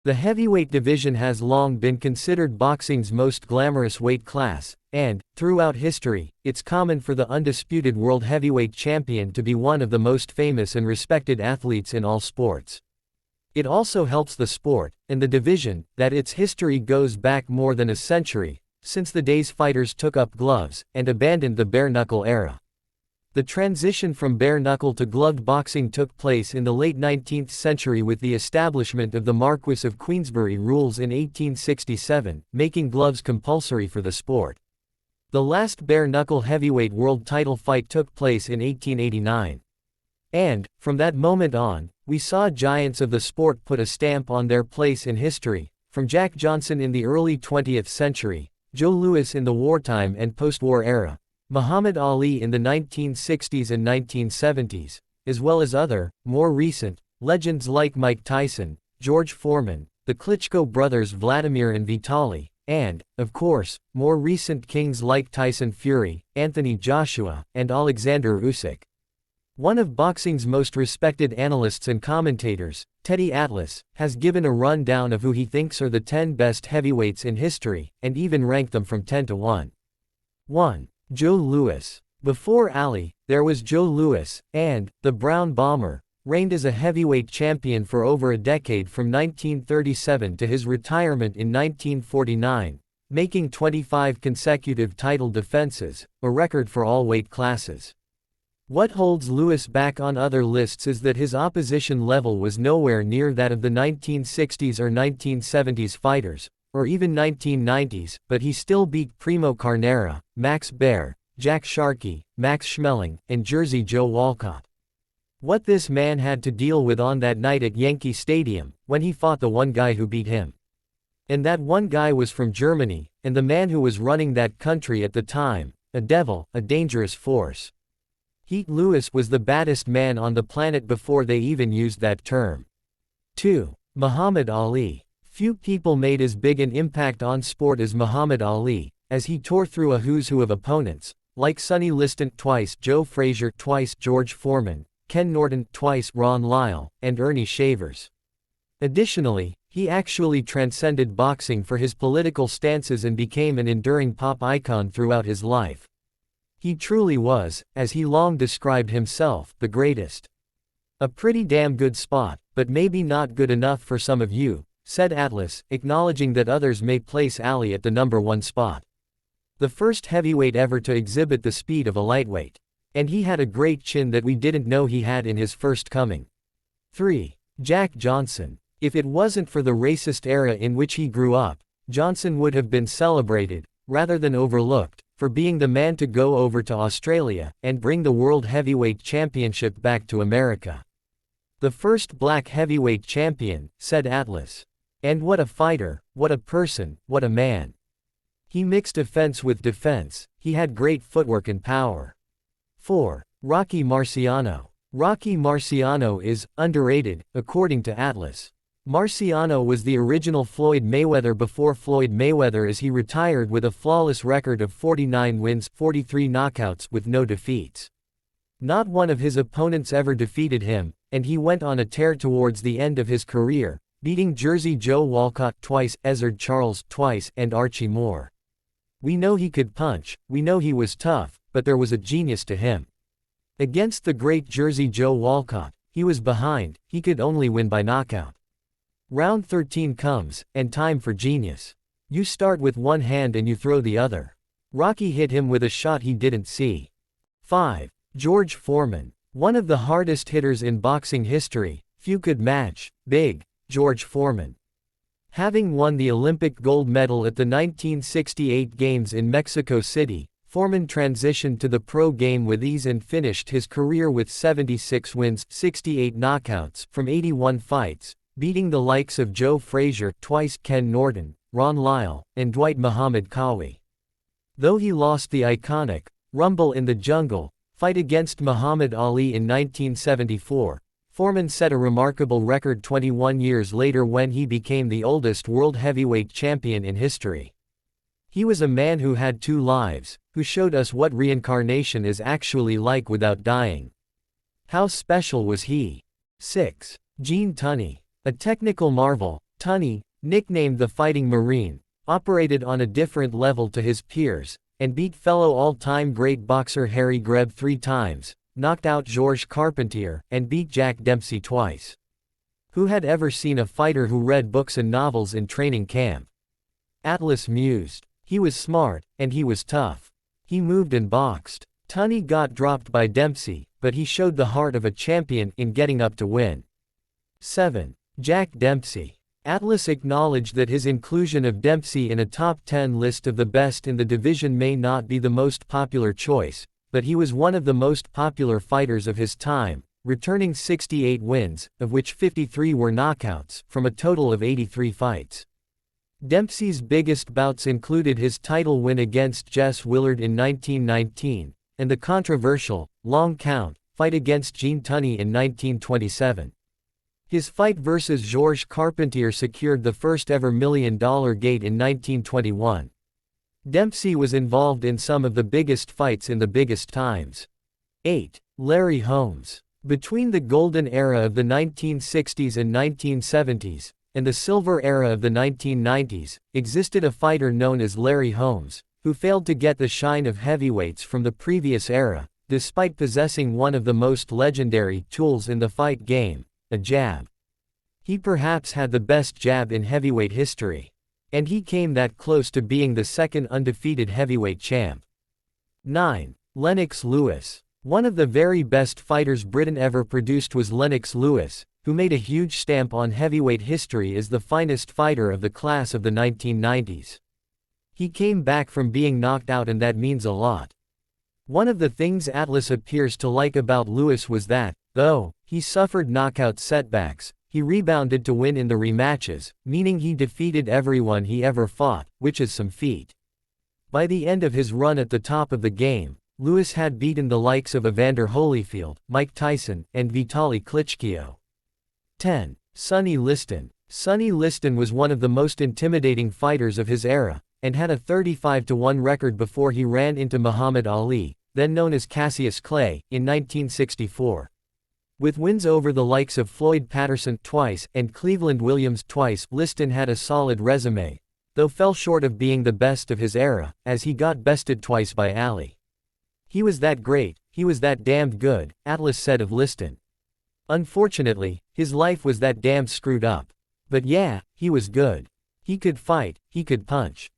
The heavyweight division has long been considered boxing's most glamorous weight class, and, throughout history, it's common for the undisputed world heavyweight champion to be one of the most famous and respected athletes in all sports. It also helps the sport, and the division, that its history goes back more than a century, since the days fighters took up gloves, and abandoned the bare-knuckle era. The transition from bare-knuckle to gloved boxing took place in the late 19th century with the establishment of the Marquess of Queensberry rules in 1867, making gloves compulsory for the sport. The last bare-knuckle heavyweight world title fight took place in 1889. And, from that moment on, we saw giants of the sport put a stamp on their place in history, from Jack Johnson in the early 20th century, Joe Louis in the wartime and post-war era, Muhammad Ali in the 1960s and 1970s, as well as other, more recent, legends like Mike Tyson, George Foreman, the Klitschko brothers Vladimir and Vitaly, and, of course, more recent kings like Tyson Fury, Anthony Joshua, and Alexander Usyk. One of boxing's most respected analysts and commentators, Teddy Atlas, has given a rundown of who he thinks are the 10 best heavyweights in history, and even ranked them from 10 to 1. 1. Joe Louis. Before Ali, there was Joe Louis, and, the Brown Bomber, reigned as a heavyweight champion for over a decade from 1937 to his retirement in 1949, making 25 consecutive title defenses, a record for all weight classes. What holds Louis back on other lists is that his opposition level was nowhere near that of the 1960s or 1970s fighters, or even 1990s, but he still beat Primo Carnera, Max Baer, Jack Sharkey, Max Schmeling, and Jersey Joe Walcott. What this man had to deal with on that night at Yankee Stadium, when he fought the one guy who beat him. And that one guy was from Germany, and the man who was running that country at the time, a devil, a dangerous force. Heat Louis was the baddest man on the planet before they even used that term. 2. Muhammad Ali. Few people made as big an impact on sport as Muhammad Ali, as he tore through a who's who of opponents, like Sonny Liston twice, Joe Frazier twice, George Foreman, Ken Norton twice, Ron Lyle, and Ernie Shavers. Additionally, he actually transcended boxing for his political stances and became an enduring pop icon throughout his life. He truly was, as he long described himself, the greatest. A pretty damn good spot, but maybe not good enough for some of you, said Atlas, acknowledging that others may place Ali at the number 1 spot. The first heavyweight ever to exhibit the speed of a lightweight. And he had a great chin that we didn't know he had in his first coming. 3. Jack Johnson. If it wasn't for the racist era in which he grew up, Johnson would have been celebrated, rather than overlooked, for being the man to go over to Australia and bring the World Heavyweight Championship back to America. The first black heavyweight champion, said Atlas. And what a fighter, what a person, what a man. He mixed offense with defense, he had great footwork and power. 4. Rocky Marciano. Rocky Marciano is underrated, according to Atlas. Marciano was the original Floyd Mayweather before Floyd Mayweather, as he retired with a flawless record of 49 wins, 43 knockouts with no defeats. Not one of his opponents ever defeated him, and he went on a tear towards the end of his career, beating Jersey Joe Walcott twice, Ezzard Charles twice, and Archie Moore. We know he could punch, we know he was tough, but there was a genius to him. Against the great Jersey Joe Walcott, he was behind, he could only win by knockout. Round 13 comes, and time for genius. You start with one hand and you throw the other. Rocky hit him with a shot he didn't see. 5. George Foreman. One of the hardest hitters in boxing history, few could match, big George Foreman. Having won the Olympic gold medal at the 1968 Games in Mexico City, Foreman transitioned to the pro game with ease and finished his career with 76 wins, 68 knockouts, from 81 fights, beating the likes of Joe Frazier twice, Ken Norton, Ron Lyle, and Dwight Muhammad Qawi. Though he lost the iconic Rumble in the Jungle fight against Muhammad Ali in 1974, Foreman set a remarkable record 21 years later when he became the oldest world heavyweight champion in history. He was a man who had 2 lives, who showed us what reincarnation is actually like without dying. How special was he? 6. Gene Tunney. A technical marvel, Tunny, nicknamed the Fighting Marine, operated on a different level to his peers, and beat fellow all-time great boxer Harry Greb 3 times, knocked out Georges Carpentier, and beat Jack Dempsey twice. Who had ever seen a fighter who read books and novels in training camp? Atlas mused. He was smart, and he was tough. He moved and boxed. Tunny got dropped by Dempsey, but he showed the heart of a champion in getting up to win. 7. Jack Dempsey. Atlas acknowledged that his inclusion of Dempsey in a top 10 list of the best in the division may not be the most popular choice, but he was one of the most popular fighters of his time, returning 68 wins, of which 53 were knockouts, from a total of 83 fights. Dempsey's biggest bouts included his title win against Jess Willard in 1919, and the controversial, long count, fight against Gene Tunny in 1927. His fight versus Georges Carpentier secured the first ever $1 million gate in 1921. Dempsey was involved in some of the biggest fights in the biggest times. 8. Larry Holmes. Between the golden era of the 1960s and 1970s, and the silver era of the 1990s, existed a fighter known as Larry Holmes, who failed to get the shine of heavyweights from the previous era, despite possessing one of the most legendary tools in the fight game, a jab. He perhaps had the best jab in heavyweight history. And he came that close to being the second undefeated heavyweight champ. 9. Lennox Lewis. One of the very best fighters Britain ever produced was Lennox Lewis, who made a huge stamp on heavyweight history as the finest fighter of the class of the 1990s. He came back from being knocked out, and that means a lot. One of the things Atlas appears to like about Lewis was that, though he suffered knockout setbacks, he rebounded to win in the rematches, meaning he defeated everyone he ever fought, which is some feat. By the end of his run at the top of the game, Lewis had beaten the likes of Evander Holyfield, Mike Tyson, and Vitaly Klitschko. 10. Sonny Liston. Sonny Liston was one of the most intimidating fighters of his era, and had a 35-1 record before he ran into Muhammad Ali, then known as Cassius Clay, in 1964. With wins over the likes of Floyd Patterson twice and Cleveland Williams twice, Liston had a solid resume, though fell short of being the best of his era, as he got bested twice by Ali. He was that great, he was that damned good, Atlas said of Liston. Unfortunately, his life was that damned screwed up. But yeah, he was good. He could fight, he could punch.